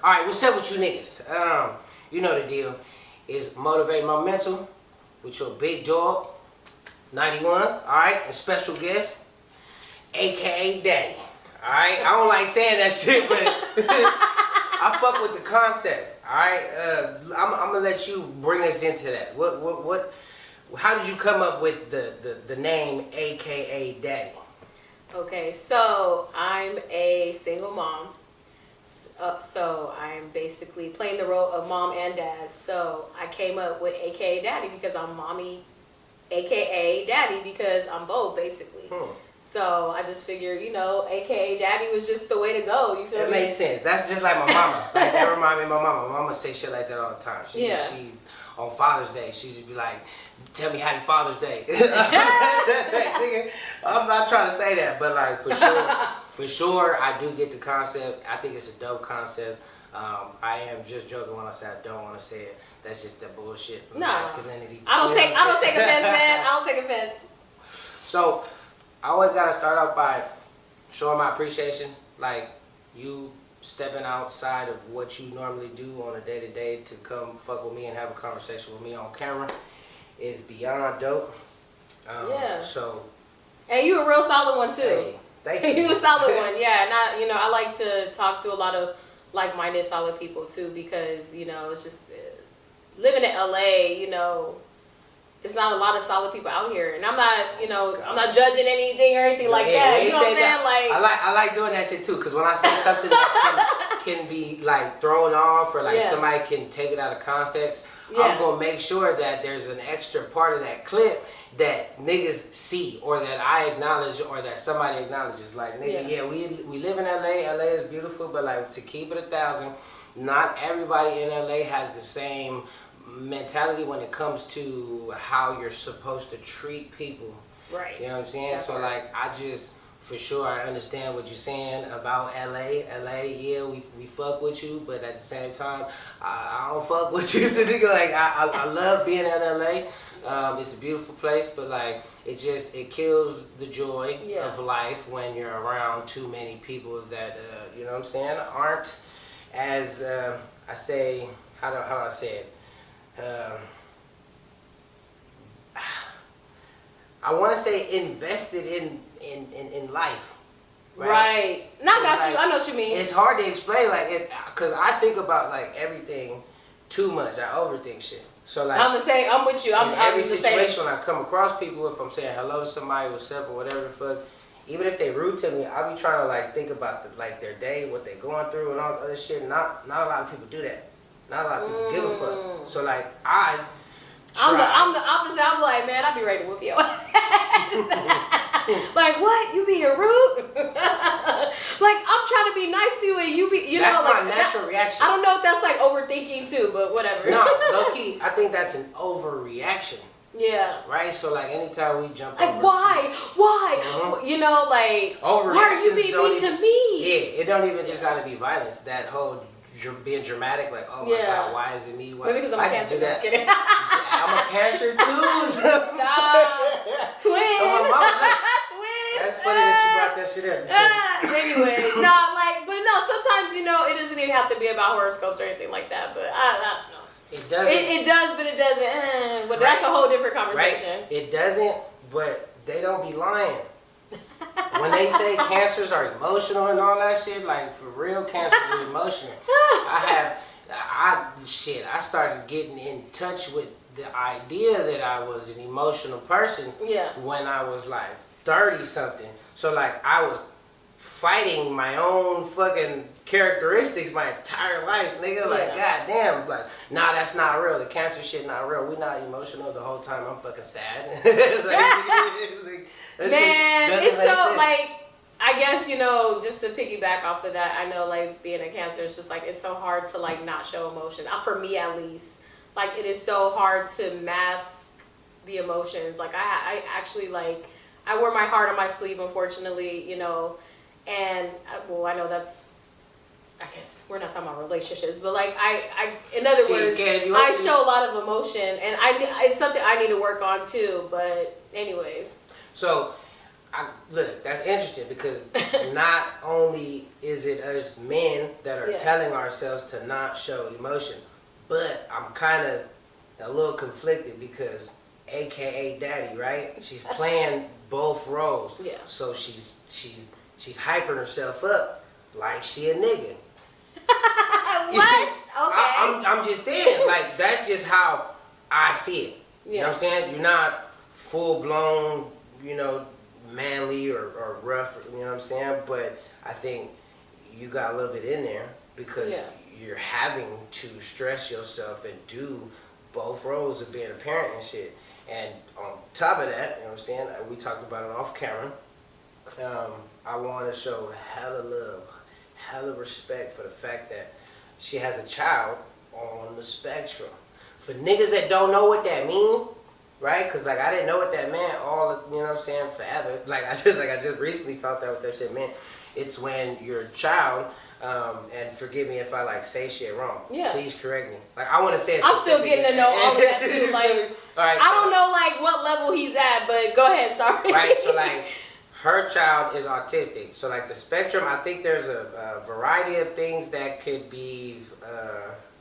Alright, what's up with you niggas? You know the deal. Is Motivate My Mental with your big dog, 91, alright? And special guest, aka Daddy. Alright? I don't like saying that shit, but I fuck with the concept. Alright? I'm gonna let you bring us into that. How did you come up with the name aka Daddy? Okay, so I'm a single mom. So I'm basically playing the role of mom and dad. So I came up with AKA Daddy because I'm mommy, AKA Daddy because I'm both basically. So I just figured, AKA Daddy was just the way to go. You feel me? It makes sense. That's just like my mama. Like that remind me of my mama. My mama say shit like that all the time. She on Father's Day, she just be like, "Tell me Happy Father's Day." I'm not trying to say that, but like for sure, I do get the concept. I think it's a dope concept. I am just joking when I say I don't want to say it. That's just that bullshit masculinity. I don't take offense, man. I don't take offense. So I always gotta start off by showing my appreciation, like you stepping outside of what you normally do on a day-to-day to come fuck with me and have a conversation with me on camera is beyond dope. So. And you a real solid one too. Hey, thank you. You a solid one, yeah. And I like to talk to a lot of like-minded, solid people too because it's just living in LA. It's not a lot of solid people out here, and I'm not judging anything or anything like that. You know what I'm saying? Like I like doing that shit too, because when I say something that can be like thrown off or like somebody can take it out of context, I'm gonna make sure that there's an extra part of that clip that niggas see or that I acknowledge or that somebody acknowledges. Like nigga, we live in LA. LA is beautiful, but like to keep it 1,000, not everybody in LA has the same mentality when it comes to how you're supposed to treat people. Right. You know what I'm saying? So like I just for sure I understand what you're saying about LA. LA, yeah, we fuck with you, but at the same time I don't fuck with you. So nigga, like I love being in LA. It's a beautiful place, but like it kills the joy of life when you're around too many people that you know what I'm saying, aren't as I say, how do I say it? I want to say invested in life. Right. No, I got you. I know what you mean. It's hard to explain, like it, cause I think about like everything too much. I overthink shit. So like I'm with you. In every situation when I come across people, if I'm saying hello to somebody, what's up, or whatever the fuck, even if they rude to me, I'll be trying to like think about their day, what they going through, and all this other shit. Not a lot of people do that. Not a lot of people give a fuck. So like I'm the opposite. I'm like, man, I'll be ready to whoop your ass. Like, what? You being rude? Like, I'm trying to be nice to you and you be, that's like, my natural reaction. I don't know if that's like overthinking too, but whatever. No, low key, I think that's an overreaction. Yeah. Right? So like anytime we jump like over why? Like why are you being mean to me? Yeah, it don't even just gotta be violence. That whole being dramatic, like, oh my God, why is it me? Why? Maybe because I'm a Cancer. Just kidding. I'm a Cancer too. Stop. Twin. Twin. That's funny that you brought that shit up. Anyway, sometimes it doesn't even have to be about horoscopes or anything like that. But I don't know. It doesn't. It does, but it doesn't. But that's a whole different conversation. Right? It doesn't, but they don't be lying. When they say cancers are emotional and all that shit, like for real, cancers are emotional. I started getting in touch with the idea that I was an emotional person when I was like 30 something. So like I was fighting my own fucking characteristics my entire life, nigga. Like, goddamn, like, nah, that's not real. The cancer shit not real. We not emotional the whole time. I'm fucking sad. It's so like, I guess, just to piggyback off of that, I know like being a Cancer is just like, it's so hard to like not show emotion. For me at least, like it is so hard to mask the emotions. Like I actually like, I wear my heart on my sleeve, unfortunately, and I know that's, I guess we're not talking about relationships, but like in other words, I show a lot of emotion and it's something I need to work on too, but anyways. So Look, that's interesting because not only is it us men that are telling ourselves to not show emotion, but I'm kind of a little conflicted because AKA daddy, right? She's playing both roles. Yeah. So she's hyping herself up like she a nigga. What? Okay. I'm just saying, like, that's just how I see it. You know what I'm saying? You're not full blown, manly or rough, you know what I'm saying? But I think you got a little bit in there because you're having to stress yourself and do both roles of being a parent and shit. And on top of that, you know what I'm saying? We talked about it off camera. I want to show hella love, hella respect for the fact that she has a child on the spectrum. For niggas that don't know what that mean, right? Because like I didn't know what that meant forever. Like I just recently found out what that shit meant. It's when your child, and forgive me if I like say shit wrong. Yeah. Please correct me. Like I want to say it. I'm still getting to know all of that too. Like all right, I don't know like what level he's at, but go ahead. Sorry. Right. So like her child is autistic. So like the spectrum, I think there's a variety of things that could be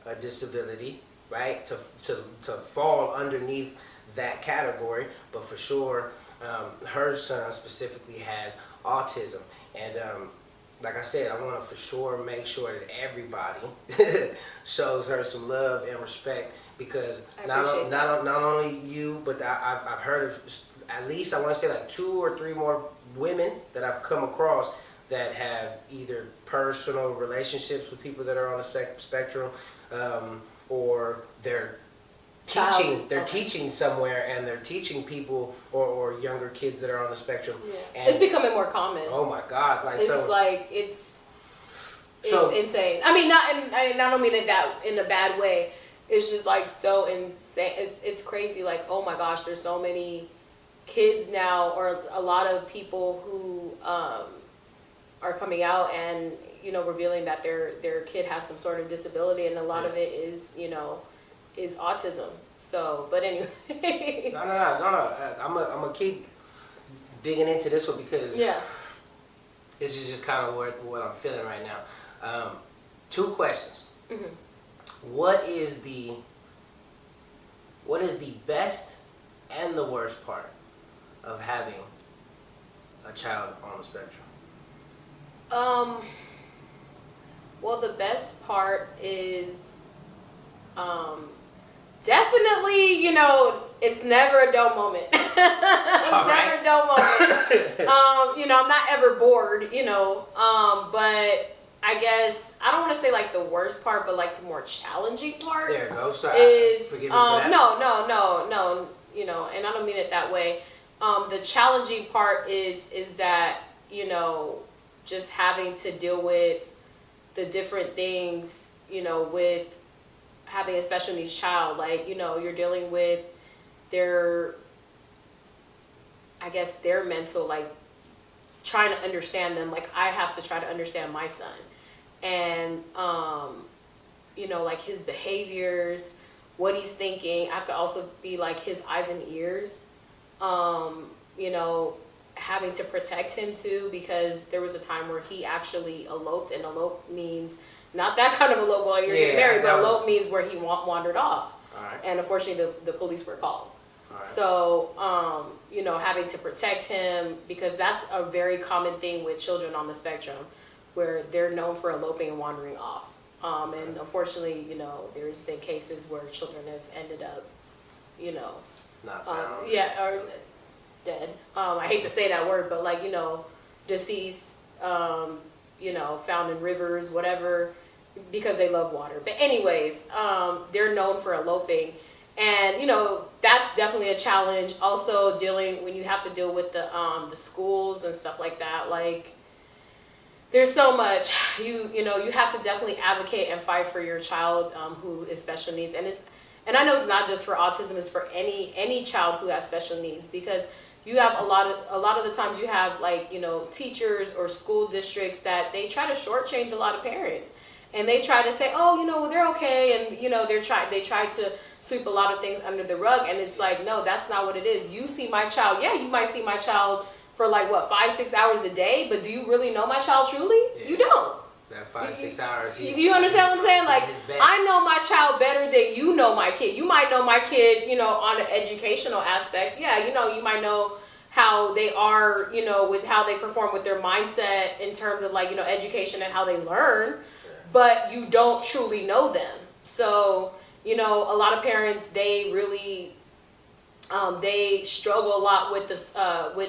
a disability, right? To fall underneath that category, but for sure, her son specifically has autism, and like I said, I want to for sure make sure that everybody shows her some love and respect because not only you, but I've heard of at least I want to say like 2 or 3 more women that I've come across that have either personal relationships with people that are on the spectrum, or they're teaching somewhere and they're teaching people or younger kids that are on the spectrum. Yeah. And it's becoming more common. Oh my God! It's insane. I mean, I don't mean it that in a bad way. It's just like so insane. It's crazy. Like, oh my gosh, there's so many kids now, or a lot of people who are coming out and revealing that their kid has some sort of disability, and a lot of it is autism. So, but anyway. No. I'm gonna keep digging into this one because this is just kind of what I'm feeling right now. 2 questions. Mm-hmm. What is the best and the worst part of having a child on the spectrum? Well, the best part is definitely, it's never a dull moment. It's never a dull moment. I'm not ever bored, but I guess, I don't want to say like the worst part, but like the more challenging part. There you go. Forgive me for that. No, and I don't mean it that way. The challenging part is that, just having to deal with the different things, with having a special needs child. Like, you're dealing with their mental, like, trying to understand them. Like, I have to try to understand my son. And, like, his behaviors, what he's thinking. I have to also be, like, his eyes and ears. Having to protect him too, because there was a time where he actually eloped, and elope means not that kind of elope while you're getting married, but elope means where he wandered off. Right. And unfortunately the police were called. Right. So, having to protect him, because that's a very common thing with children on the spectrum, where they're known for eloping and wandering off. And unfortunately, there's been cases where children have ended up, not found. Or dead. I hate to say that word, but like, deceased, found in rivers, whatever, because they love water. But anyways, they're known for eloping. And, that's definitely a challenge. Also when you have to deal with the schools and stuff like that, like, there's so much. You have to definitely advocate and fight for your child who is special needs. And I know it's not just for autism, it's for any child who has special needs, because you have a lot of the times you have, like, teachers or school districts that they try to shortchange a lot of parents, and they try to say, oh, they're okay, and they try to sweep a lot of things under the rug, and it's like, no, that's not what it is. You see my child, you might see my child for like what 5-6 hours a day, but do you really know my child truly? Yeah. You don't. That 5-6 hours. You understand what I'm saying? Like, I know my child better than you know my kid. You might know my kid, on an educational aspect. Yeah, you might know how they are, with how they perform with their mindset in terms of like, education and how they learn, but you don't truly know them. So, a lot of parents, they really, they struggle a lot with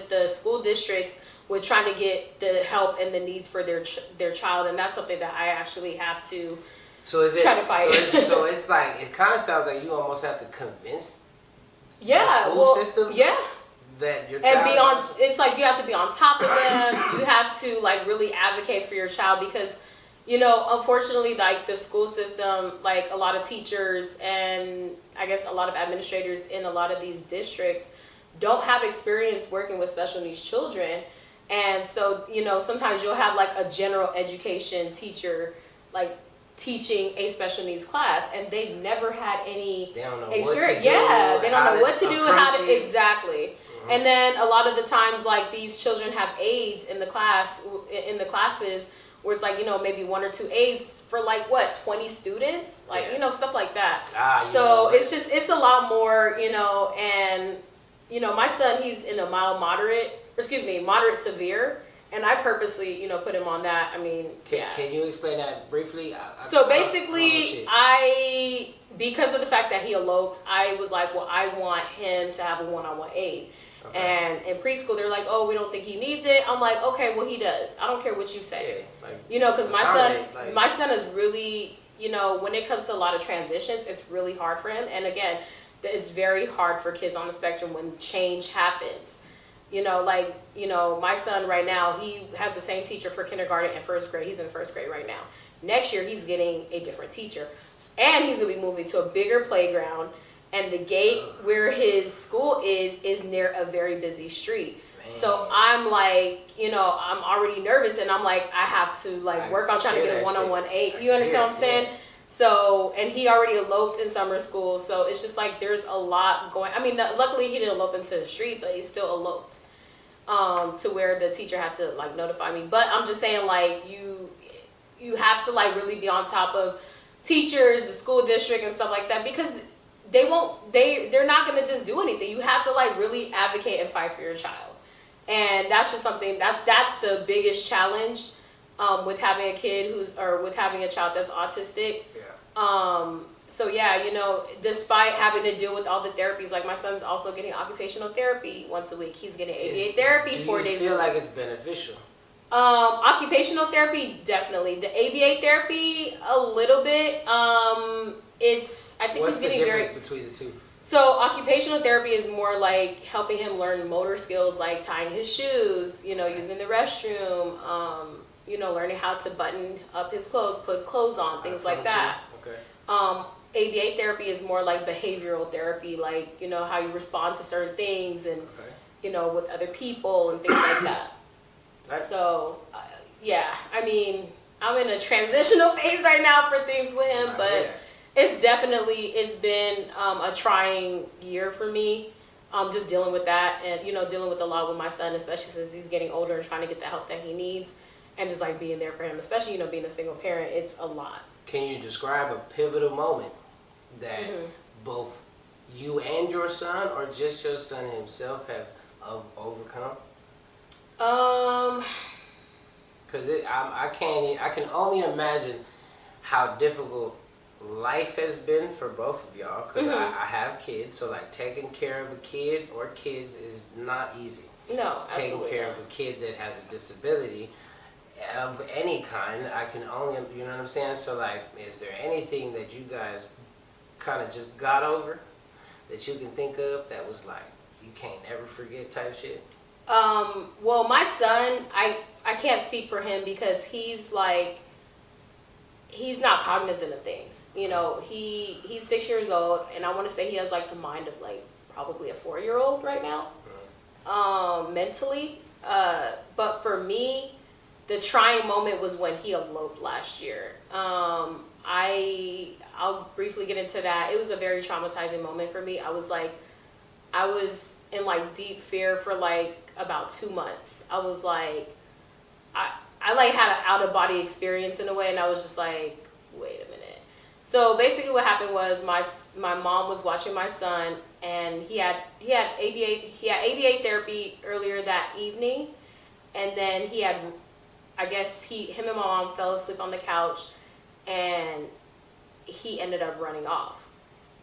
the school districts with trying to get the help and the needs for their child, and that's something that I actually have to try to fight. So it's like, it kind of sounds like you almost have to convince the school system that your child... And it's like you have to be on top of them. You have to like really advocate for your child because, unfortunately, like the school system, like a lot of teachers and I guess a lot of administrators in a lot of these districts don't have experience working with special needs children. And so, sometimes you'll have like a general education teacher, like teaching a special needs class, and they've never had any experience. They don't know what to do, exactly. Mm-hmm. And then a lot of the times, like these children have aides in the classes, where it's like, maybe 1 or 2 aides for like 20 students, like stuff like that. So it's a lot more, and my son, he's in a moderate severe, and I purposely, put him on that. I mean, Can you explain that briefly? Basically, because of the fact that he eloped, I was like, well, I want him to have a one-on-one aid. Okay. And in preschool, they're like, oh, we don't think he needs it. I'm like, okay, well, he does. I don't care what you say. Because my son is really, when it comes to a lot of transitions, it's really hard for him. And again, it's very hard for kids on the spectrum when change happens. My son right now, he has the same teacher for kindergarten and first grade. He's in first grade right now. Next year, he's getting a different teacher. And he's going to be moving to a bigger playground. And the gate where his school is near a very busy street. Man. So I'm like, I'm already nervous. And I'm like, I have to work on trying to get a one-on-one aid. You understand what I'm saying? Yeah. So, and he already eloped in summer school. So it's just like there's a lot going. I mean, luckily he didn't elope into the street, but he still eloped to where the teacher had to notify me. But I'm just saying you have to really be on top of teachers, the school district and stuff like that, because they're not going to just do anything. You have to really advocate and fight for your child. And that's just something that's the biggest challenge with having a kid with having a child that's autistic. Yeah. So yeah, despite having to deal with all the therapies, like my son's also getting occupational therapy once a week. He's getting ABA therapy 4 days a week. Do you feel like it's beneficial? Occupational therapy, definitely. The ABA therapy, a little bit. I think What's he's getting the difference between the two? So occupational therapy is more like helping him learn motor skills, like tying his shoes, using the restroom, learning how to button up his clothes, put clothes on, things like that. Okay. ABA therapy is more like behavioral therapy, like, how you respond to certain things and, with other people and things like that. So, yeah, I mean, I'm in a transitional phase right now for things with him, but it's been a trying year for me, just dealing with that and, dealing with a lot with my son, especially since he's getting older and trying to get the help that he needs and just being there for him, especially, being a single parent, it's a lot. Can you describe a pivotal moment that both you and your son, or just your son himself, have overcome? Because I can only imagine how difficult life has been for both of y'all. Because I have kids, so taking care of a kid or kids is not easy. No, taking care of a kid that has a disability of any kind, I can only, you know what I'm saying? So is there anything that you guys kind of just got over that you can think of that was you can't ever forget type shit? Well, my son, I can't speak for him because he's not cognizant of things. He's 6 years old, and I want to say he has the mind of probably a 4-year-old right now, mentally. But for me, the trying moment was when he eloped last year. I'll briefly get into that. It was a very traumatizing moment for me. I was in like deep fear for like about 2 months. I was like, I like had an out of body experience in a way, and I was just like, wait a minute. So basically, what happened was my mom was watching my son, and he had ABA therapy earlier that evening, and then he had, I guess him and my mom fell asleep on the couch, and he ended up running off.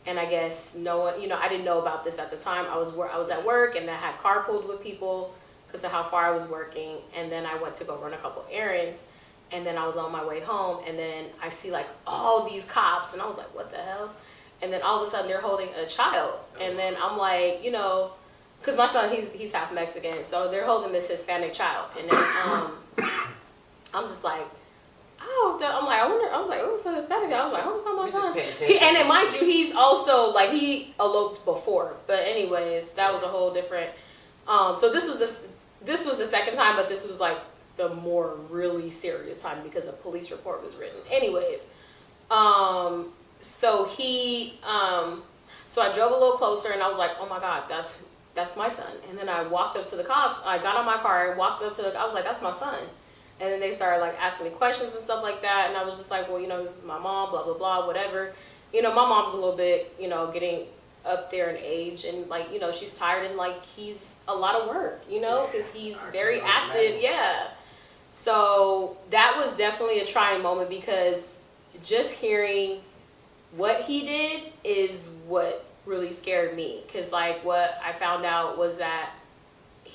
And I guess no one, I didn't know about this at the time. I was at work, and I had carpooled with people because of how far I was working. And then I went to go run a couple errands, and then I was on my way home, and then I see like all these cops, and I was like, what the hell? And then all of a sudden they're holding a child, and then I'm like, because my son, he's half Mexican, so they're holding this Hispanic child, and then I'm just like, oh, I was like, oh, it's a Hispanic guy. I was like, oh, it's not my son. And then mind you, he's also like, he eloped before, but anyways, that was a whole different. So this was the second time, but this was like the more really serious time because a police report was written. Anyways, so I drove a little closer, and I was like, oh my God, that's my son. And then I walked up to the cops. I got on my car and walked up to I was like, that's my son. And then they started like asking me questions and stuff like that. And I was just like, well, this is my mom, blah, blah, blah, whatever. My mom's a little bit, getting up there in age, and like, she's tired, and like he's a lot of work, because he's very active. Yeah. So that was definitely a trying moment, because just hearing what he did is what really scared me. Because like what I found out was that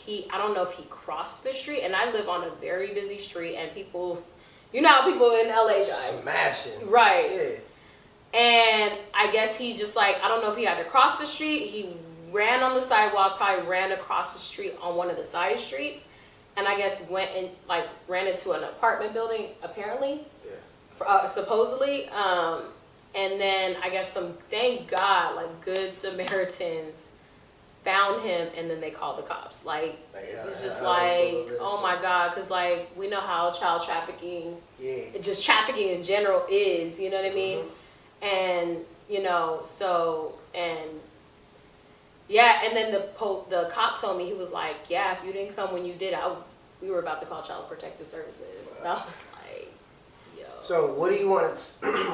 I don't know if he crossed the street, and I live on a very busy street, and people, how people in LA drive. Smashing. Right. Yeah. And I guess he just like, I don't know if he either crossed the street, he ran on the sidewalk, probably ran across the street on one of the side streets, and I guess went and like ran into an apartment building, apparently. Yeah. Supposedly. And then I guess thank God, like good Samaritans found him, and then they called the cops. Like, it's just like, oh my God, because like we know how child trafficking, just trafficking in general is, you know what I mean? Mm-hmm. And so, and yeah, and then the cop told me, he was like, yeah, if you didn't come when you did, we were about to call Child Protective Services. Wow. And I was like, yo. So what do you want?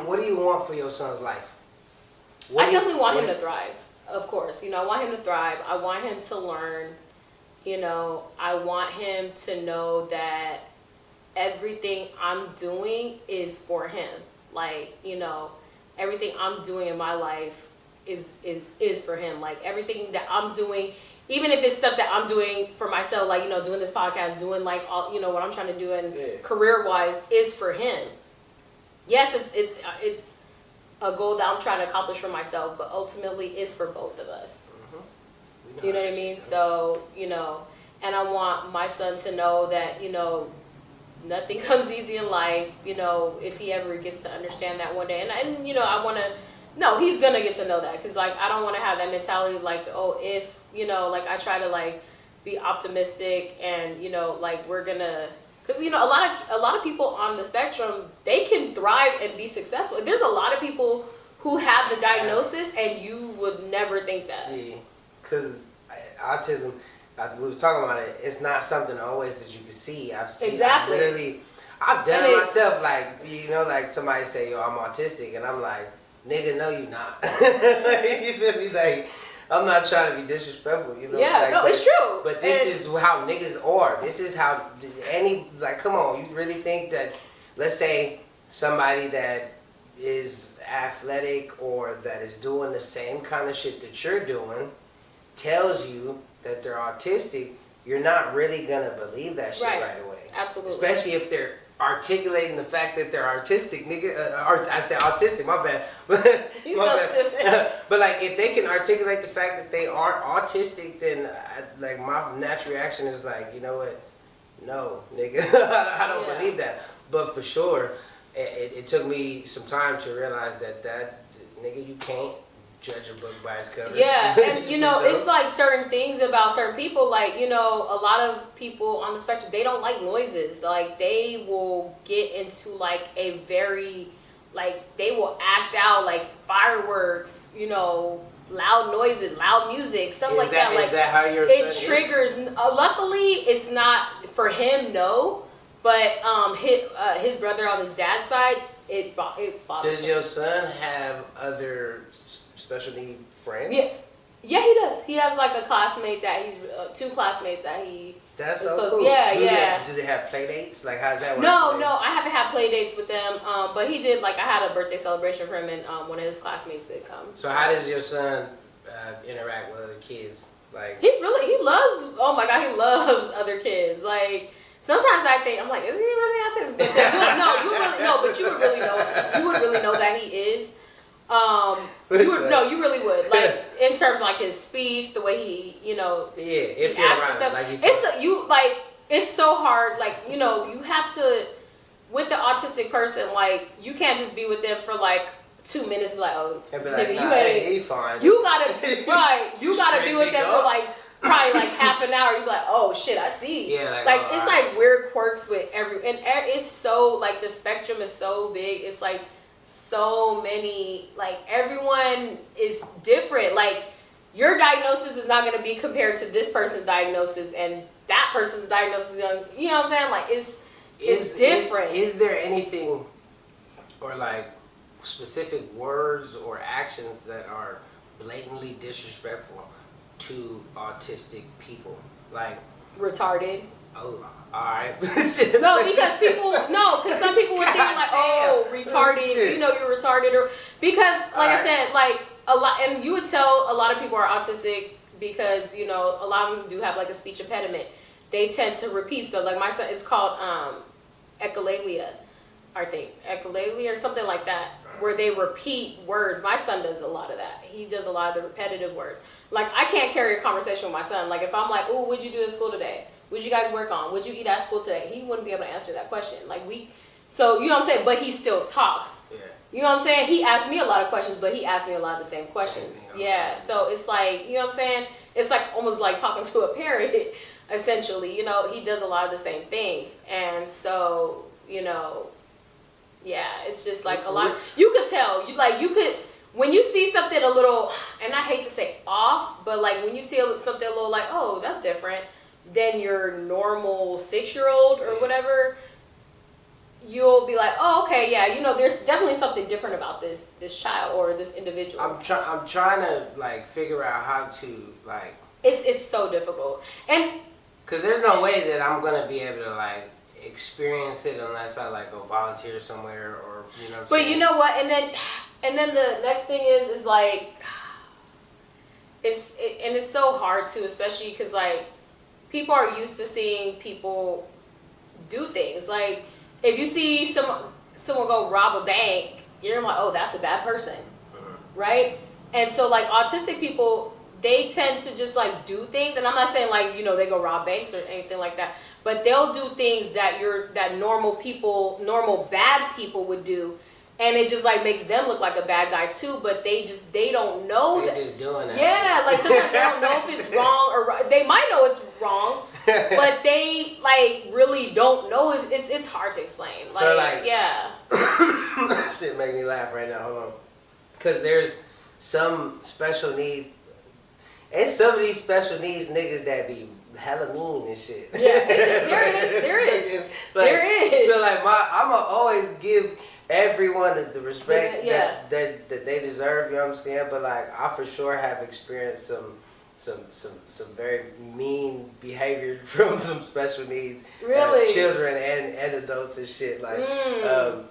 What do you want for your son's life? I definitely want him to thrive. Of course, I want him to thrive. I want him to learn, I want him to know that everything I'm doing is for him. Like, everything I'm doing in my life is for him. Like everything that I'm doing, even if it's stuff that I'm doing for myself, like, doing this podcast, doing like all, what I'm trying to do and career-wise is for him. Yes, it's a goal that I'm trying to accomplish for myself, but ultimately it's for both of us. Mm-hmm. You know what I mean? So, and I want my son to know that, nothing comes easy in life, if he ever gets to understand that one day. And I want to, no, he's going to get to know that. Because, like, I don't want to have that mentality, like, oh, if, like, I try to, like, be optimistic and, like, we're going to, because, a lot of people on the spectrum, they can thrive and be successful. There's a lot of people who have the diagnosis, and you would never think that. Yeah, because autism, we was talking about it, it's not something always that you can see. I've seen, exactly. I've done it myself, like, like somebody say, yo, I'm autistic, and I'm like, nigga, no, you not. You feel me? Like, I'm not trying to be disrespectful, Yeah, like, no, it's true. But this is how niggas are. This is how come on, you really think that, let's say somebody that is athletic or that is doing the same kind of shit that you're doing tells you that they're autistic, you're not really gonna believe that shit right away. Absolutely. Especially if they're articulating the fact that they're artistic, nigga. I said autistic, my bad. But like, if they can articulate the fact that they are autistic, then like my natural reaction is like, you know what? No, nigga, I don't believe that. But for sure, it took me some time to realize that nigga, you can't judge a book by its cover. Yeah, and it's like certain things about certain people, like, a lot of people on the spectrum, they don't like noises. Like, they will get into like a very, like, they will act out like fireworks, loud noises, loud music, stuff like that. Is Like, that how your it son triggers. Luckily, it's not for him. No, but his brother on his dad's side, it bothers Does him. your son have other special need friends? Yeah, he does. He has like a classmate that he's 2 classmates that he. That's is so close. cool. Yeah, Do they have play dates? Like, how's that work? No, I haven't had play dates with them. But he did. Like, I had a birthday celebration for him, and one of his classmates did come. So how does your son interact with other kids? Like, He loves. Oh my God, he loves other kids. Like. Sometimes I think I'm like, is he really autistic? But but you would really know. You would really know that he is. You really would. Like in terms of like his speech, the way he, if he you're acts and around, stuff. like It's so hard. Like you have to with the autistic person. Like you can't just be with them for like 2 minutes. Like and be like, nigga, nah, he fine. You gotta right. You gotta be with them Straight for like. Probably like half an hour. You be like, oh shit, I see. Yeah, it's like weird quirks with and it's so like the spectrum is so big. It's like so many. Like everyone is different. Like your diagnosis is not going to be compared to this person's diagnosis, and that person's diagnosis is going. You know what I'm saying? Like it's different. Is there anything or like specific words or actions that are blatantly disrespectful to autistic people, like retarded? Oh, all right. No, because some people would think like, oh, retarded. You're retarded, or because, like I said, like a lot, and you would tell a lot of people are autistic because a lot of them do have like a speech impediment. They tend to repeat stuff. Like my son, it's called echolalia, I think echolalia or something like that, where they repeat words. My son does a lot of that. He does a lot of the repetitive words. Like, I can't carry a conversation with my son. Like, if I'm like, oh, what'd you do at school today? What'd you guys work on? What'd you eat at school today? He wouldn't be able to answer that question. Like, so, you know what I'm saying? But he still talks. Yeah. You know what I'm saying? He asked me a lot of questions, but he asked me a lot of the same questions. Yeah, so it's like, you know what I'm saying? It's like almost like talking to a parent, essentially. He does a lot of the same things. And so, yeah, it's just like a lot. You could tell. You could... When you see something a little, and I hate to say off, but like when you see something a little like, oh, that's different than your normal 6-year-old or whatever, you'll be like, oh, okay, yeah, there's definitely something different about this child or this individual. I'm trying to like figure out how to like. It's so difficult, and because there's no way that I'm gonna be able to like experience it unless I like go volunteer somewhere or But you know what, and then the next thing is like, it's so hard too, especially because like people are used to seeing people do things. Like if you see someone go rob a bank, you're like, oh, that's a bad person, right? And so like autistic people, they tend to just like do things, and I'm not saying like they go rob banks or anything like that, but they'll do things that normal bad people would do. And it just like makes them look like a bad guy too, but they don't know that. They're just doing that. Yeah, like sometimes they don't know if it's wrong or right. They might know it's wrong, but they like really don't know. It's hard to explain. Like, so like, yeah. Shit make me laugh right now. Hold on, because there's some special needs, and some of these special needs niggas that be hella mean and shit. Yeah, there is. So like I'ma always give everyone the respect that they deserve, you know what I'm saying? But like I for sure have experienced some very mean behavior from some special needs children and adults and shit. Like I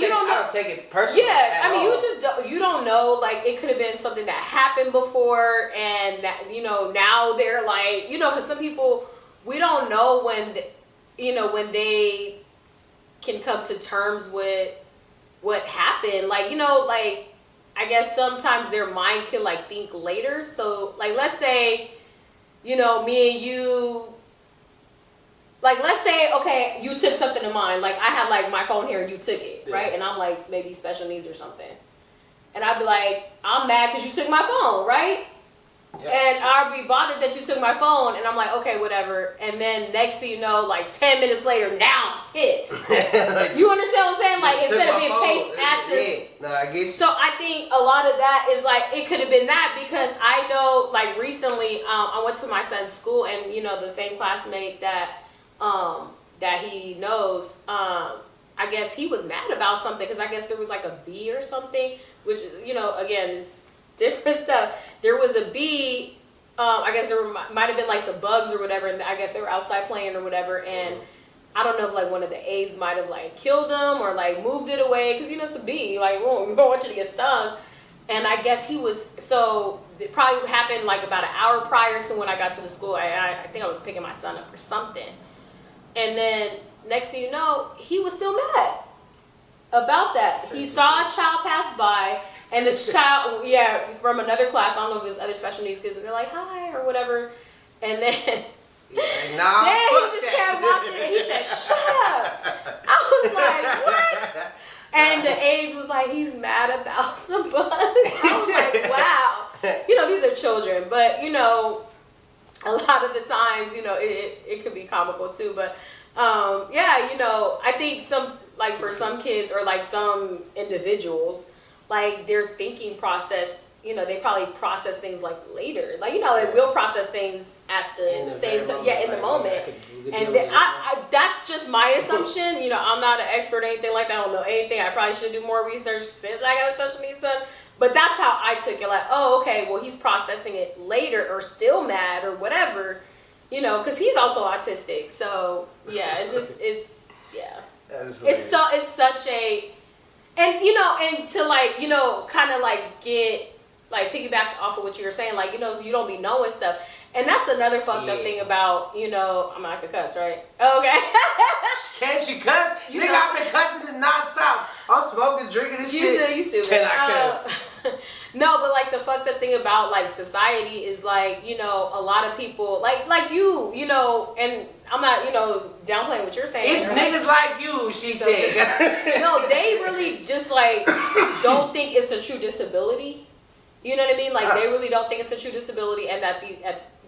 don't take it personally. Yeah, I mean you don't know, like it could have been something that happened before, and that now they're like because some people, we don't know when when they can come to terms with what happened. Like like I guess sometimes their mind can like think later. So like let's say me and you, like let's say okay, you took something of mine, like I have like my phone here and you took it, right? And I'm like maybe special needs or something, and I'd be like, I'm mad because you took my phone, right? And I'll be bothered that you took my phone, and I'm like, okay, whatever. And then next thing you know, like 10 minutes later, now I'm pissed. You understand what I'm saying? Like instead of being pissed at the. Yeah, no, I get you. So I think a lot of that is like it could have been that because I know like recently I went to my son's school and the same classmate that he knows. I guess he was mad about something because I guess there was like a bee or something, which again is different stuff. There was a bee. I guess there might have been like some bugs or whatever, and I guess they were outside playing or whatever. And I don't know if like one of the aides might have like killed them or like moved it away because it's a bee. Like, we don't want you to get stung. And I guess he was it probably happened like about an hour prior to when I got to the school. I think I was picking my son up or something. And then next thing you know, he was still mad about that. He saw a child pass by. And the child, from another class, I don't know if it was other special needs kids, and they're like, hi, or whatever. And then, then he just kept walking, and he said, shut up. I was like, what? And the aide was like, he's mad about some bugs. I was like, wow. These are children, but, a lot of the times, it could be comical too. But, I think for some kids or like some individuals, like their thinking process, they probably process things like later. Like, we'll process things at the same time. Yeah, in the moment. And that's just my assumption. I'm not an expert or anything like that. I don't know anything. I probably should do more research since I got a special needs son. But that's how I took it. Like, oh, okay, well, he's processing it later or still mad or whatever, because he's also autistic. So, yeah, it's such a... And, and to like, kind of like get, like piggyback off of what you were saying, like, so you don't be knowing stuff. And that's another fucked up thing about, I'm not gonna cuss, right? Okay. Can't you cuss? Nigga, I've been cussing and not stop. I'm smoking, drinking this shit. You stupid. Can I cuss? No, but like the fucked up thing about like society is like, a lot of people, like you, and I'm not, downplaying what you're saying. It's niggas like you, she said. No, they really just like don't think it's a true disability. You know what I mean? Like they really don't think it's a true disability, and that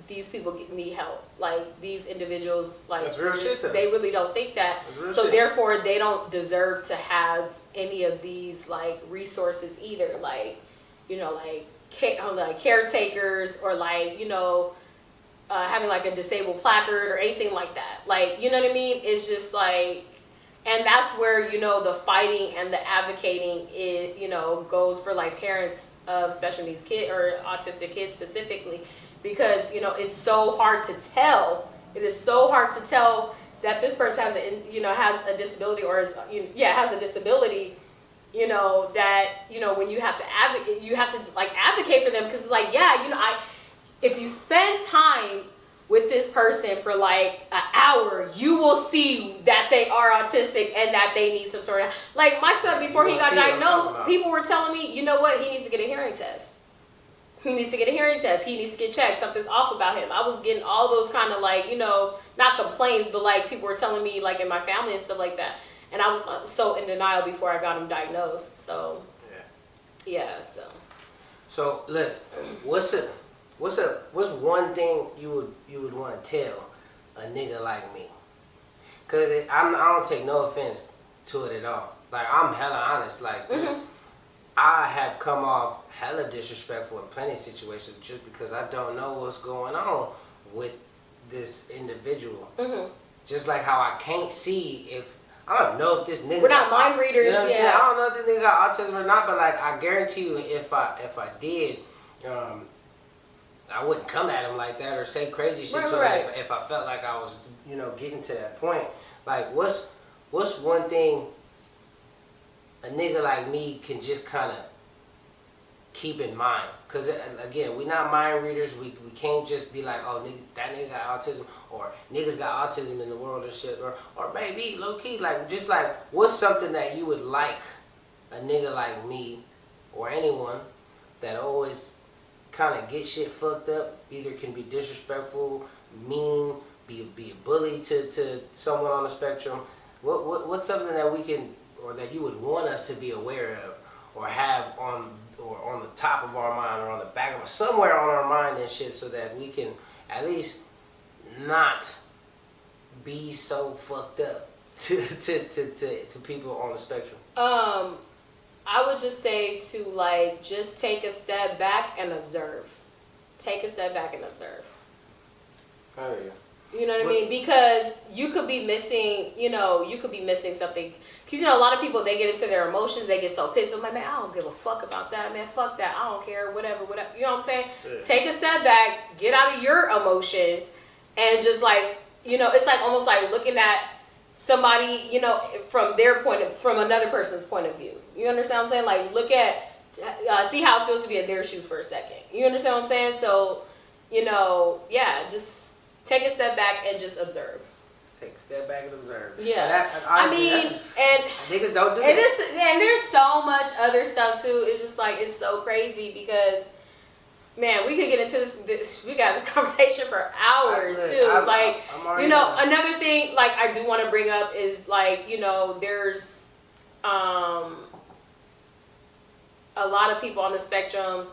these people need help. Like these individuals, like that's real shit, though. They really don't think that. So therefore, they don't deserve to have any of these like resources either. Like, like caretakers or like having like a disabled placard or anything like that. Like, you know what I mean? It's just like, and that's where the fighting and the advocating is goes for like parents of special needs kids or autistic kids specifically, because it's so hard to tell. It is so hard to tell that this person has a disability or has a disability. That when you have to advocate for them, because it's like if you spend time with this person for like an hour, you will see that they are autistic and that they need some sort of, like my son, before he got diagnosed, people were telling me, you know what, he needs to get a hearing test. He needs to get a hearing test. He needs to get checked. Something's off about him. I was getting all those kind of like, not complaints, but like people were telling me like in my family and stuff like that. And I was so in denial before I got him diagnosed. So, So look, what's one thing you would want to tell a nigga like me? Cause I don't take no offense to it at all. Like I'm hella honest. Like I have come off hella disrespectful in plenty of situations just because I don't know what's going on with this individual. Just like how I can't see if I don't know if this nigga. We're not mind readers. You know what I'm saying? I don't know if this nigga got autism or not, but like I guarantee you, if I did, I wouldn't come at him like that or say crazy shit to him if I felt like I was, getting to that point. Like, what's one thing a nigga like me can just kind of keep in mind? Because, again, we're not mind readers. We can't just be like, oh, nigga, that nigga got autism, or niggas got autism in the world and shit, or maybe low-key, like, just like, what's something that you would like a nigga like me or anyone that always kind of get shit fucked up, either can be disrespectful, mean, be a bully to someone on the spectrum. What's something that we can, or that you would want us to be aware of, or have on the top of our mind or on the back of somewhere on our mind and shit, so that we can at least not be so fucked up to people on the spectrum. I would just say to like just take a step back and observe. Take a step back and observe. Oh yeah. You know what I mean? Because you could be missing, you could be missing something. Because, a lot of people, they get into their emotions. They get so pissed. I'm like, man, I don't give a fuck about that, man. Fuck that. I don't care. Whatever. You know what I'm saying? Yeah. Take a step back. Get out of your emotions. And just like, it's like almost like looking at somebody, from another person's point of view. You understand what I'm saying? Like, look at, see how it feels to be in their shoes for a second. You understand what I'm saying? So, just take a step back and just observe. Take a step back and observe. Yeah. And niggas don't do that. And there's so much other stuff too. It's just like, it's so crazy because, man, we could get into this we got this conversation for hours too. Another thing, like, I do want to bring up is like, there's a lot of people on the spectrum,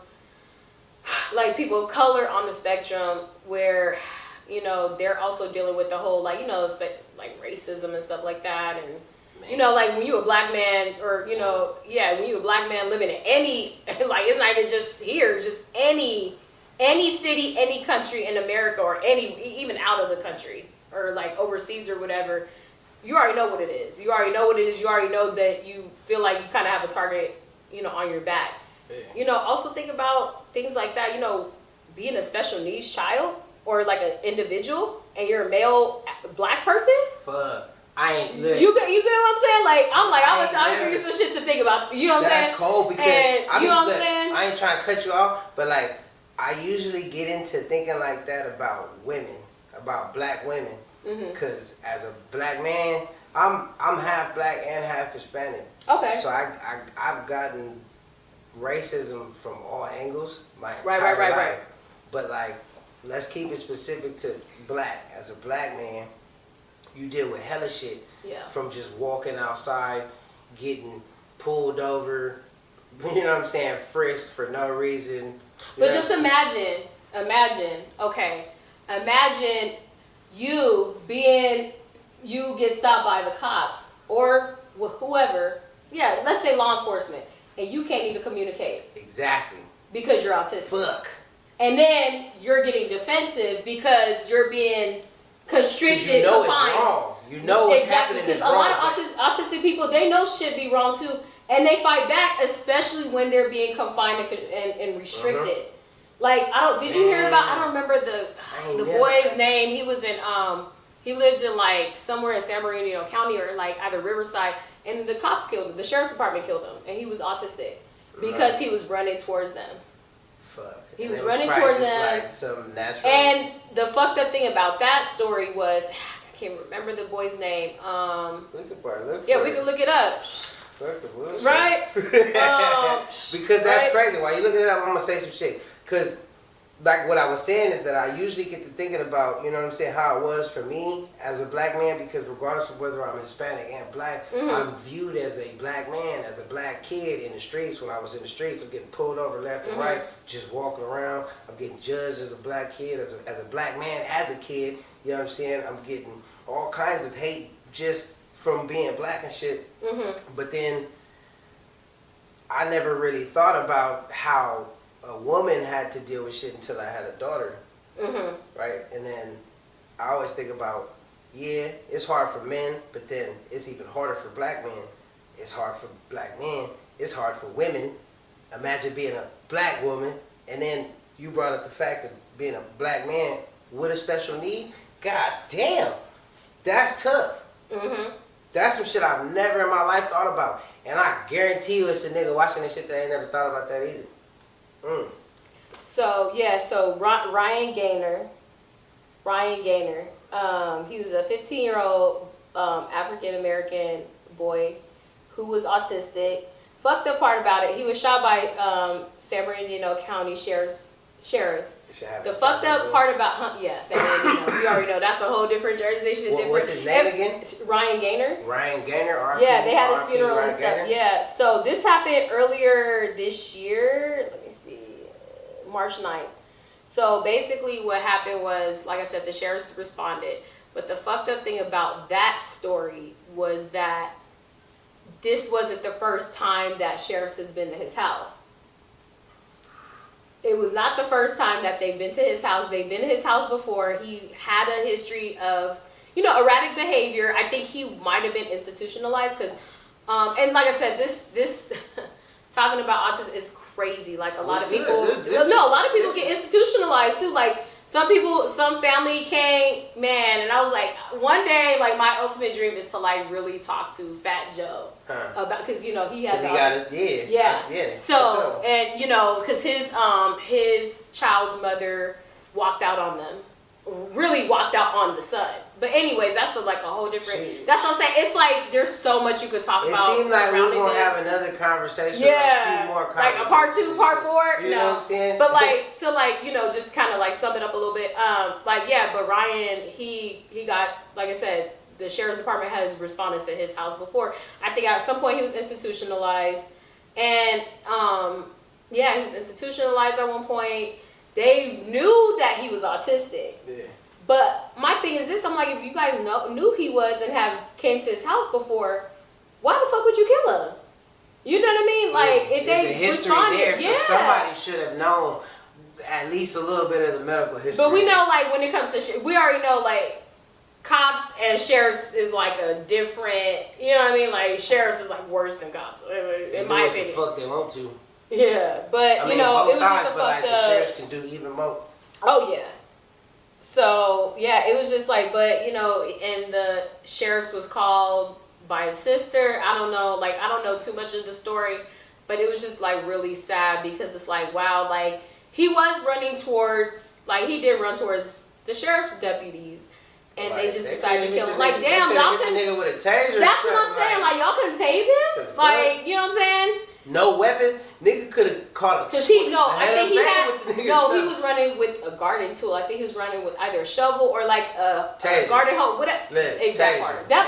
like people of color on the spectrum where, they're also dealing with the whole, like, like racism and stuff like that. And, like when you a black man or, when you a black man living in any, like, it's not even just here, just any city, any country in America or even out of the country or like overseas or whatever, you already know what it is. You already know what it is. You already know that you feel like you kind of have a target, on your back. Yeah. Also think about things like that, being a special needs child or like an individual and you're a male black person. But I ain't lit. You get what I'm saying? Like, I'm giving you some shit to think about. You know what I'm saying? That's cold because, and, you know what I'm saying? I ain't trying to cut you off, but like, I usually get into thinking like that about women, about black women. Because as a black man, I'm half black and half Hispanic. Okay. So I've gotten racism from all angles my right. entire life. But like, let's keep it specific to black. As a black man, you deal with hella shit. Yeah. From just walking outside, getting pulled over, you know what I'm saying, frisked for no reason. But just imagine, okay, imagine you get stopped by the cops or whoever, let's say law enforcement, and you can't even communicate. Exactly. Because you're autistic. Fuck. And then you're getting defensive because you're being constricted, confined. It's wrong. You know what's happening is wrong. Because a lot of autistic people, they know shit be wrong too, and they fight back, especially when they're being confined and restricted. Like, did you hear about? I don't remember the boy's name. He was in he lived in like somewhere in San Bernardino County or like either Riverside, and the cops killed him. The sheriff's department killed him, and he was autistic because he was running towards them. Fuck. He was running towards them. Like some natural. And the fucked up thing about that story was, I can't remember the boy's name. We could look it up. Fuck the bullshit. Right? Because that's crazy. While you looking it up, I'm gonna say some shit. Because, like, what I was saying is that I usually get to thinking about, you know what I'm saying, how it was for me as a black man. Because regardless of whether I'm Hispanic and black, I'm viewed as a black man, as a black kid in the streets. When I was in the streets, I'm getting pulled over left and right, just walking around. I'm getting judged as a black kid, as a black man, as a kid. You know what I'm saying? I'm getting all kinds of hate just from being black and shit. But then I never really thought about how a woman had to deal with shit until I had a daughter. Right? And then I always think about, it's hard for men, but then it's even harder for black men. It's hard for black men. It's hard for women. Imagine being a black woman, and then you brought up the fact of being a black man with a special need. God damn, that's tough. That's some shit I've never in my life thought about. And I guarantee you it's a nigga watching this shit that ain't never thought about that either. So Ryan Gaynor, he was a 15-year-old African American boy who was autistic. Fucked up part about it, he was shot by San Bernardino County Sheriff's sheriffs. have The fucked up part about yes, and then, you already know that's a whole different jurisdiction. What's his name again? Ryan Gaynor. Ryan Gaynor. RP, Yeah, they had his RP, funeral Ryan and stuff. Gaynor? Yeah, so this happened earlier this year. Let me see, March 9th. So basically, what happened was, like I said, the sheriffs responded. But the fucked up thing about that story was that this wasn't the first time that sheriffs has been to his house. It was not the first time that they've been to his house. They've been to his house before. He had a history of, erratic behavior. I think he might have been institutionalized because, and like I said, this talking about autism is crazy. Like a lot of people, a lot of people get institutionalized too. Like some family came, man, and I was like, one day, like my ultimate dream is to like really talk to Fat Joe about, because he has autism. Yeah. So sure. And because his child's mother walked out on them, really walked out on the son. But anyways, that's a whole different. Jeez. That's what I'm saying. It's like there's so much you could talk about. It seems like we're gonna have another conversation. Yeah, a few more like a part 2, part 4. You know what I'm saying? But to just kind of sum it up a little bit. But Ryan, he got, like I said, the sheriff's department has responded to his house before. I think at some point he was institutionalized, and he was institutionalized at one point. They knew that he was autistic. Yeah. But my thing is this, I'm like, if you guys knew he was and came to his house before, why the fuck would you kill him? You know what I mean? Like, if there's they a history responded, there, so somebody should have known at least a little bit of the medical history. But we know, when it comes to we already know, cops and sheriffs is a different, you know what I mean? Like, sheriffs is worse than cops, in my opinion. The fuck they want to. Yeah, but I mean, it both was sides, just a but fucked the up. sheriffs can do even more. Oh yeah. So yeah, it was just and the sheriff's was called by his sister. I don't know too much of the story, but it was just really sad because it's wow, he was running towards, he did run towards the sheriff deputies, and they just decided to kill him. Damn, y'all couldn't. Nigga with a taser. That's what I'm saying. Y'all couldn't tase him. You know what I'm saying? No weapons. Nigga could have caught a. Because he was running with a garden tool. I think he was running with either a shovel or a garden hoe. Whatever. That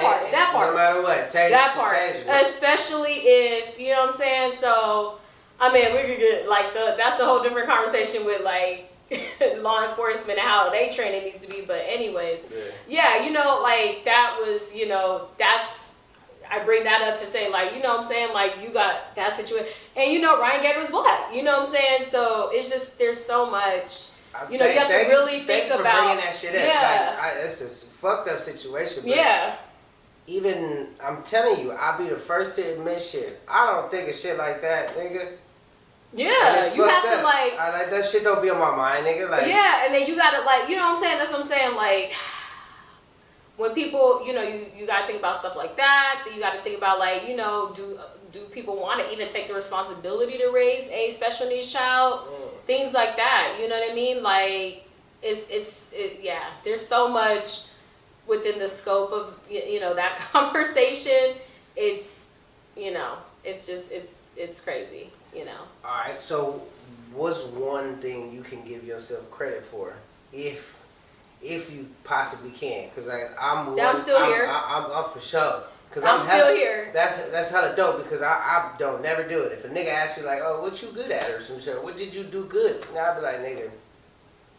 part. No matter what, taser. That part. Taser. Especially if, you know what I'm saying? So, I mean, we could get, that's a whole different conversation with, law enforcement and how they training needs to be. But anyways, that was, that's, I bring that up to say, you know what I'm saying? You got that situation. And, Ryan Gaynor was black. You know what I'm saying? So, it's just, there's so much, you have to really think about. Bringing that shit up. Yeah. It's a fucked up situation. But yeah. Even, I'm telling you, I'll be the first to admit shit. I don't think of shit like that, nigga. Yeah, you have to I that shit don't be on my mind, nigga. Yeah, and then you gotta you know what I'm saying? That's what I'm saying. When people, you gotta think about stuff like that. Then you gotta think about do people want to even take the responsibility to raise a special needs child? Things like that. You know what I mean? Yeah. There's so much within the scope of that conversation. It's it's crazy. All right. So, what's one thing you can give yourself credit for, if you possibly can? Because I'm still here. I'm for sure. Cause I'm still here. That's hella dope because I don't never do it. If a nigga asks me oh, what you good at or some shit, what did you do good? I'll be like, nigga,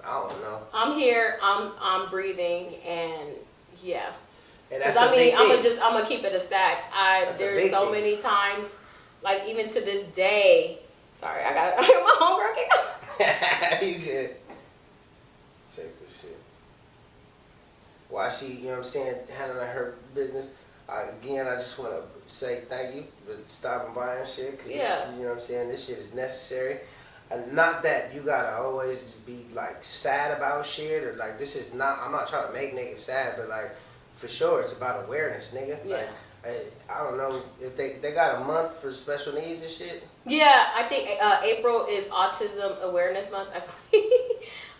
I don't know. I'm here. I'm breathing, and yeah. Because I'm gonna keep it a stack. There's so many times, even to this day. Sorry, I got my homework. You good? Check this shit. While she, you know what I'm saying, handling her business. Again, I just want to say thank you for stopping by and shit. Cause you know what I'm saying, this shit is necessary. And not that you gotta always be sad about shit or this is not. I'm not trying to make niggas sad, but for sure it's about awareness, nigga. Yeah. I don't know if they got a month for special needs and shit. Yeah, I think April is Autism Awareness Month. I believe.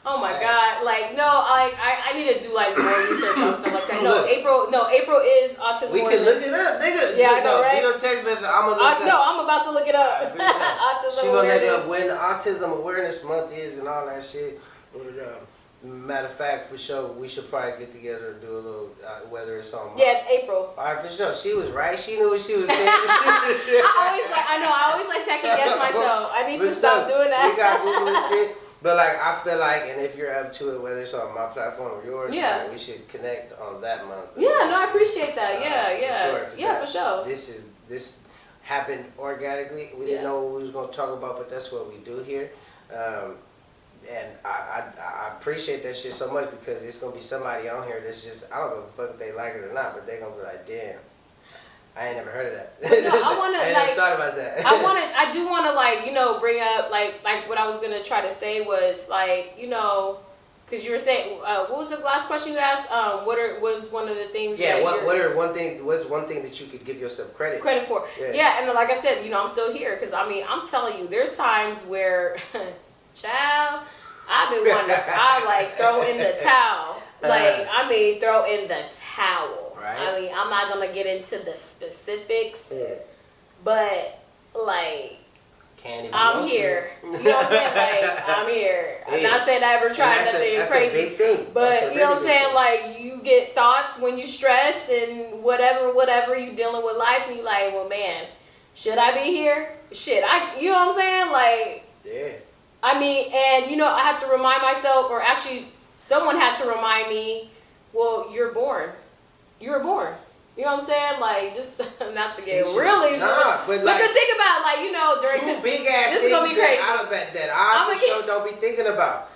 Oh my God! Like no, I need to do like more research on stuff like that. No, April is autism. We can look it up, nigga. Yeah, I know, right? Do your text message. I'm gonna look up. No, I'm about to look it up. Autism she gonna look up when Autism Awareness Month is and all that shit. Matter of fact, for sure, we should probably get together and do a little, whether it's on. Yeah, it's April. All right, for sure. She was right. She knew what she was saying. I always like second guess myself. I need to stop doing that. You got Google and shit. But like, I feel like, and if you're up to it, whether it's on my platform or yours, like, we should connect on that month. Yeah, no, I appreciate that. For sure. This happened organically. We didn't know what we was gonna talk about, but that's what we do here. And I appreciate that shit so much because it's gonna be somebody on here that's just, I don't know if they like it or not, but they gonna be like, damn, I ain't never heard of that. No, I wanna I never thought about that. I do wanna bring up like what I was gonna try to say was like, because you were saying, what was the last question you asked? Was one of the things? Yeah, what's one thing that you could give yourself credit for? Yeah, and like I said, I'm still here because I'm telling you, there's times where, child, I've been wanting to, throw in the towel. Throw in the towel. Right. I'm not gonna get into the specifics, but I'm here. You know what I'm saying? I'm here. I'm not saying I ever tried nothing that's crazy. A big thing. But you know what I'm saying? You get thoughts when you stressed and whatever you dealing with life, and you like, well, man, should I be here? Shit, you know what I'm saying? Yeah. And I had to remind myself, or actually, someone had to remind me, well, you're born. You were born. You know what I'm saying? Just not to get really. But just think about, during two big ass this things is gonna be crazy. that I for sure don't be thinking about.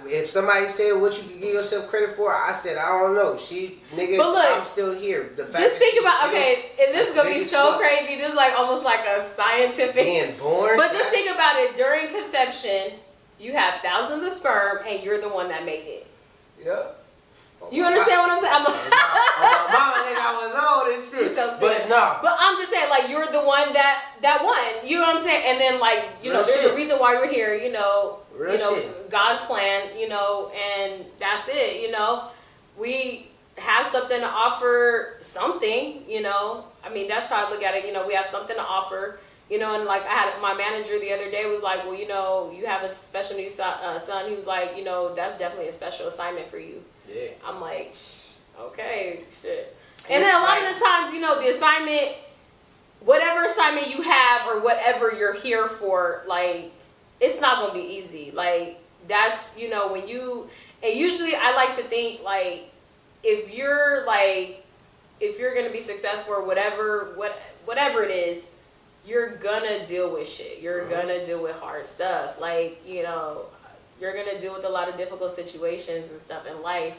If somebody said what you could give yourself credit for, I said I don't know. I'm still here. The fact just think about and this is gonna be so crazy. This is almost like a scientific being born. But just think about it. During conception, you have thousands of sperm, and you're the one that made it. Yeah. You understand what I'm saying? Mama think I was on this shit. But no. But I'm just saying, you're the one that won. You know what I'm saying? And then, there's a reason why we're here. God's plan. And that's it. We have something to offer. Something. That's how I look at it. We have something to offer. And I had my manager the other day was like, well, you have a special needs son. He was like, that's definitely a special assignment for you. Yeah. I'm like, okay, shit. And then a lot of the times, the assignment, whatever assignment you have or whatever you're here for, it's not going to be easy. That's, when you, and usually I like to think, if you're going to be successful or whatever it is, you're going to deal with shit. You're going to deal with hard stuff. You're going to deal with a lot of difficult situations and stuff in life.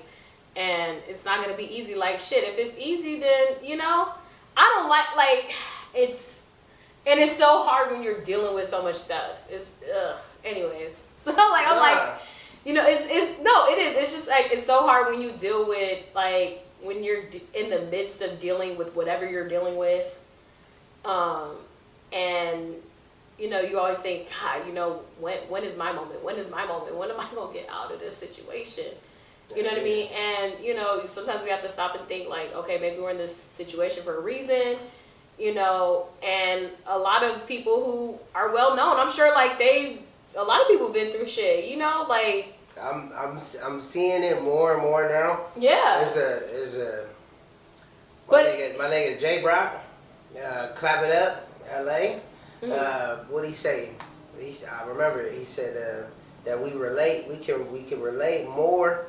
And it's not going to be easy. Shit, if it's easy, then, I don't it's so hard when you're dealing with so much stuff. Anyways. It is. It's just, it's so hard when you deal with, when you're in the midst of dealing with whatever you're dealing with. And you always think, God, when is my moment? When is my moment? When am I going to get out of this situation? You know what I mean? And, sometimes we have to stop and think okay, maybe we're in this situation for a reason, and a lot of people who are well known, I'm sure a lot of people have been through shit, I'm seeing it more and more now. Yeah. My nigga Jay Brock, Clap It Up, LA. Mm-hmm. What'd he say? I remember he said that we can relate more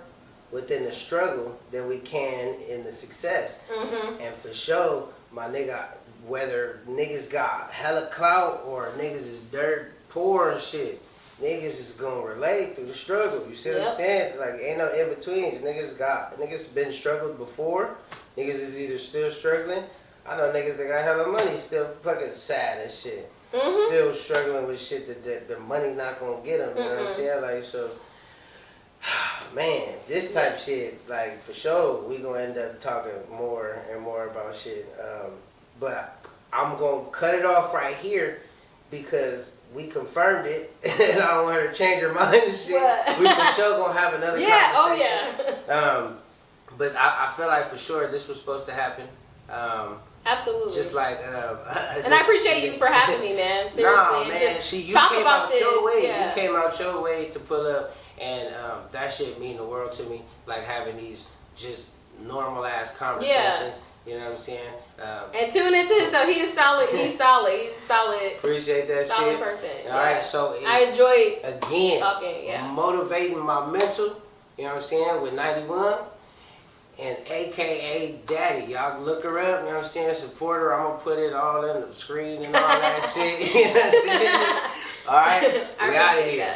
within the struggle than we can in the success. Mm-hmm. And for sure, my nigga, whether niggas got hella clout or niggas is dirt poor and shit, niggas is gonna relate through the struggle. You see what I'm saying? Ain't no in betweens. Niggas been struggled before. Niggas is either still struggling. I know niggas that got hella money still fucking sad and shit. Mm-hmm. Still struggling with shit that the money not gonna get them. You know what I'm saying? So, man, this type shit, for sure, we gonna end up talking more and more about shit. But I'm gonna cut it off right here because we confirmed it, and I don't want her to change her mind and shit. What? We for sure gonna have another Yeah. Oh conversation. yeah. But I feel like for sure this was supposed to happen. Absolutely. Just like. And I appreciate you for having me, man. Seriously. Nah, and man. to You talk came about out this. your way. Yeah. You came out your way to pull up, and that shit mean the world to me. Like having these just normal ass conversations. You know what I'm saying? And tune into his. So he's solid. He's solid. He's a solid. Appreciate that solid shit. person. All right, so it's, I enjoy again talking. Yeah. motivating my mental. You know what I'm saying? With 91 and AKA Daddy. Y'all look her up. You know what I'm saying? Support her. I'm gonna put it all in the screen and all that shit. You know what I'm saying? All right, we out of here.